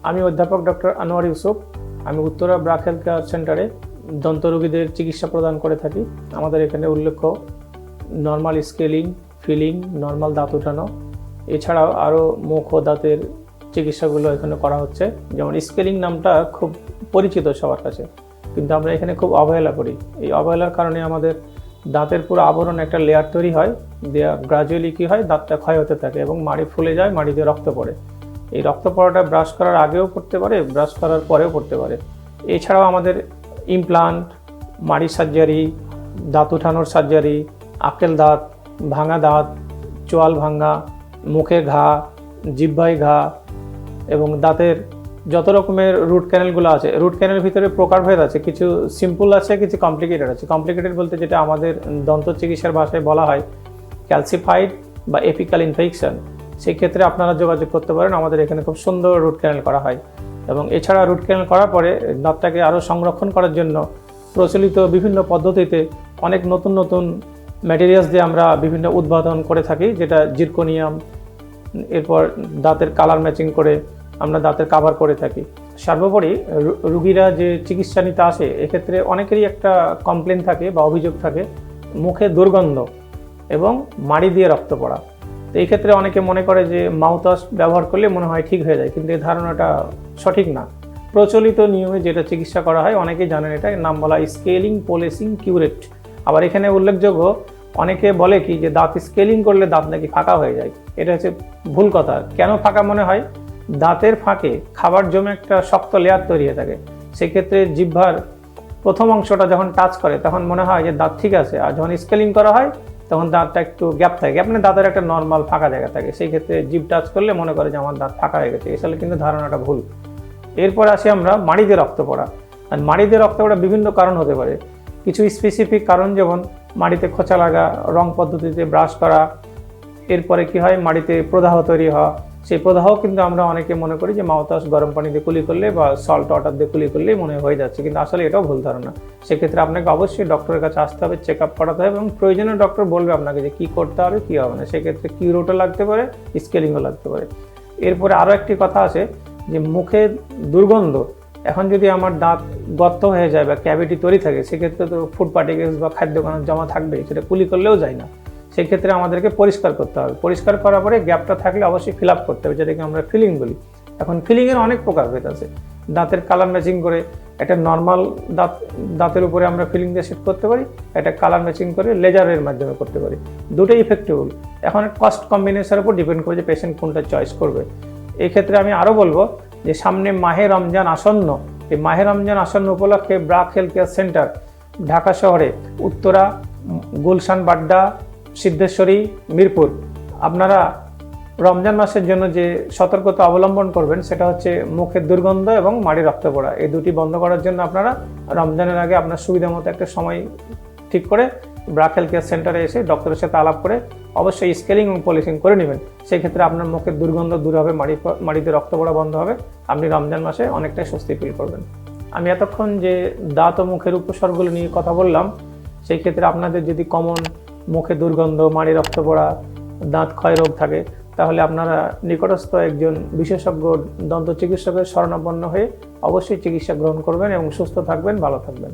আমি অধ্যাপক ডক্টর আনোয়ার ইউসুফ। আমি উত্তরা ব্রাক হেলথ কেয়ার সেন্টারে দন্ত রোগীদের চিকিৎসা প্রদান করে থাকি। আমাদের এখানে উল্লেখ্য নর্মাল স্কেলিং, ফিলিং, নর্মাল দাঁত ওঠানো, এছাড়াও আরও মুখ ও দাঁতের চিকিৎসাগুলো এখানে করা হচ্ছে। যেমন স্কেলিং নামটা খুব পরিচিত সবার কাছে, কিন্তু আমরা এখানে খুব অবহেলা করি। এই অবহেলার কারণে আমাদের দাঁতের পুরো আবরণ একটা লেয়ার তৈরি হয়, দেয়া গ্রাজুয়ালি কী হয়, দাঁতটা ক্ষয় হতে থাকে এবং মাড়ি ফুলে যায়, মাড়িতে রক্ত পড়ে। এই রক্ত পড়াটা ব্রাশ করার আগেও পড়তে পারে, ব্রাশ করার পরেও পড়তে পারে। এছাড়াও আমাদের ইমপ্লান্ট, মাড়ি সার্জারি, দাঁত উঠানোর সার্জারি, আক্কেল দাঁত, ভাঙা দাঁত, চোয়াল ভাঙা, মুখে ঘা, জিহ্বায় ঘা এবং দাঁতের যত রকমের রুট ক্যানেলগুলো আছে, রুট ক্যানেলের ভিতরে প্রকারভেদ আছে, কিছু সিম্পল আছে, কিছু কমপ্লিকেটেড আছে। কমপ্লিকেটেড বলতে যেটা আমাদের দন্ত চিকিৎসার ভাষায় বলা হয় ক্যালসিফাইড বা এপিক্যাল ইনফেকশন, সেই ক্ষেত্রে আপনারা যোগাযোগ করতে পারেন। আমাদের এখানে খুব সুন্দর রুট ক্যানেল করা হয় এবং এছাড়া রুট ক্যানেল করার পরে দাঁতটাকে আরও সংরক্ষণ করার জন্য প্রচলিত বিভিন্ন পদ্ধতিতে অনেক নতুন নতুন ম্যাটেরিয়ালস দিয়ে আমরা বিভিন্ন উদ্ভাবন করে থাকি, যেটা জিরকোনিয়াম, এরপর দাঁতের কালার ম্যাচিং করে আমরা দাঁতের কাভার করে থাকি। সর্বোপরি রুগীরা যে চিকিৎসা নিতে আসে, এক্ষেত্রে অনেকেরই একটা কমপ্লেন থাকে বা অভিযোগ থাকে মুখে দুর্গন্ধ এবং মাড়ি দিয়ে রক্ত পড়া। তো এই ক্ষেত্রে অনেকে মনে করে যে মাউথওয়াশ ব্যবহার করলে মনে হয় ঠিক হয়ে যায়, কিন্তু এই ধারণাটা সঠিক না। প্রচলিত নিয়মে যেটা চিকিৎসা করা হয়, অনেকেই জানেন, এটা নাম বলা হয় স্কেলিং, পোলেসিং, কিউরেট। আবার এখানে উল্লেখযোগ্য, অনেকে বলে কি যে দাঁত স্কেলিং করলে দাঁত নাকি ফাঁকা হয়ে যায়। এটা হচ্ছে ভুল কথা। কেন ফাঁকা মনে হয়? দাঁতের ফাঁকে খাবার জমে একটা শক্ত লেয়ার তৈরি হয়ে থাকে। সেক্ষেত্রে জিহ্বার প্রথম অংশটা যখন টাচ করে তখন মনে হয় যে দাঁত ঠিক আছে, আর যখন স্কেলিং করা হয় তখন দাঁতটা একটু গ্যাপ থাকে, গ্যাপ মানে দাঁতের একটা নর্মাল ফাঁকা জায়গা থাকে। সেই ক্ষেত্রে জিভ টাচ করলে মনে করে যে আমার দাঁত ফাঁকা হয়ে গেছে। আসলে কিন্তু ধারণাটা ভুল। এরপর আসি আমরা মাড়িতে রক্ত পড়া। আর মাড়িতে রক্ত পড়া বিভিন্ন কারণ হতে পারে। কিছু স্পেসিফিক কারণ, যেমন মাড়িতে খোঁচা লাগা, রং পদ্ধতিতে ব্রাশ করা, এরপরে কি হয় মাড়িতে প্রদাহ তৈরি হওয়া। সেই প্রদাহ কিন্তু আমরা অনেকে মনে করি যে মাউথওয়াশ গরম পানি দিয়ে কুলি করলে বা সল্ট ওয়াটার দিয়ে কুলি করলেই মনে হয়ে যাচ্ছে, কিন্তু আসলে এটাও ভুল ধারণা। সেক্ষেত্রে আপনাকে অবশ্যই ডক্টরের কাছে আসতে হবে, চেক আপ করাতে হবে এবং প্রয়োজনীয় ডক্টর বলবে আপনাকে যে কী করতে হবে, কী হবে না। সেক্ষেত্রে কিউরেটও লাগতে পারে, স্কেলিংও লাগতে পারে। এরপরে আরও একটি কথা আছে যে মুখে দুর্গন্ধ। এখন যদি আমার দাঁত গর্ত হয়ে যায় বা ক্যাভিটি তৈরি থাকে, সেক্ষেত্রে তো ফুড পার্টিকেলস বা খাদ্য কণা জমা থাকবে, সেটা কুলি করলেও যায় না। সেই ক্ষেত্রে আমাদেরকে পরিষ্কার করতে হবে। পরিষ্কার করার পরে গ্যাপটা থাকলে অবশ্যই ফিল আপ করতে হবে, যেটাকে আমরা ফিলিং বলি। এখন ফিলিংয়ের অনেক প্রকারভেদ আছে। দাঁতের কালার ম্যাচিং করে একটা নর্মাল দাঁতের উপরে আমরা ফিলিং দিয়ে সেট করতে পারি, একটা কালার ম্যাচিং করে লেজারের মাধ্যমে করতে পারি। দুটোই ইফেক্টেবল। এখন কস্ট কম্বিনেশনের উপর ডিপেন্ড করে যে পেশেন্ট কোনটা চয়েস করবে। এই ক্ষেত্রে আমি আরও বলবো যে সামনে মাহে রমজান আসন্ন। এই মাহে রমজান আসন্ন উপলক্ষে BRAC health care centre Dhaka শহরে উত্তরা, গুলশান, বাড্ডা, সিদ্ধেশ্বরী, মিরপুর, আপনারা রমজান মাসের জন্য যে সতর্কতা অবলম্বন করবেন সেটা হচ্ছে মুখের দুর্গন্ধ এবং মাড়ি রক্ত পড়া। এই দুটি বন্ধ করার জন্য আপনারা রমজানের আগে আপনার সুবিধা মতো একটা সময় ঠিক করে ব্রাক হেলথ কেয়ার সেন্টারে এসে ডক্টরের সাথে আলাপ করে অবশ্যই স্কেলিং এবং পলিশিং করে নেবেন। সেই ক্ষেত্রে আপনার মুখের দুর্গন্ধ দূর হবে, মাড়িতে রক্ত পড়া বন্ধ হবে, আপনি রমজান মাসে অনেকটাই স্বস্তি ফিল করবেন। আমি এতক্ষণ যে দাঁত ও মুখের উপসর্গগুলো নিয়ে কথা বললাম, সেই ক্ষেত্রে আপনাদের যদি কমন মুখে দুর্গন্ধ, মাড়ি রক্ত পড়া, দাঁত ক্ষয় রোগ থাকে, তাহলে আপনারা নিকটস্থ একজন বিশেষজ্ঞ দন্ত চিকিৎসকের শরণাপন্ন হয়ে অবশ্যই চিকিৎসা গ্রহণ করবেন এবং সুস্থ থাকবেন, ভালো থাকবেন।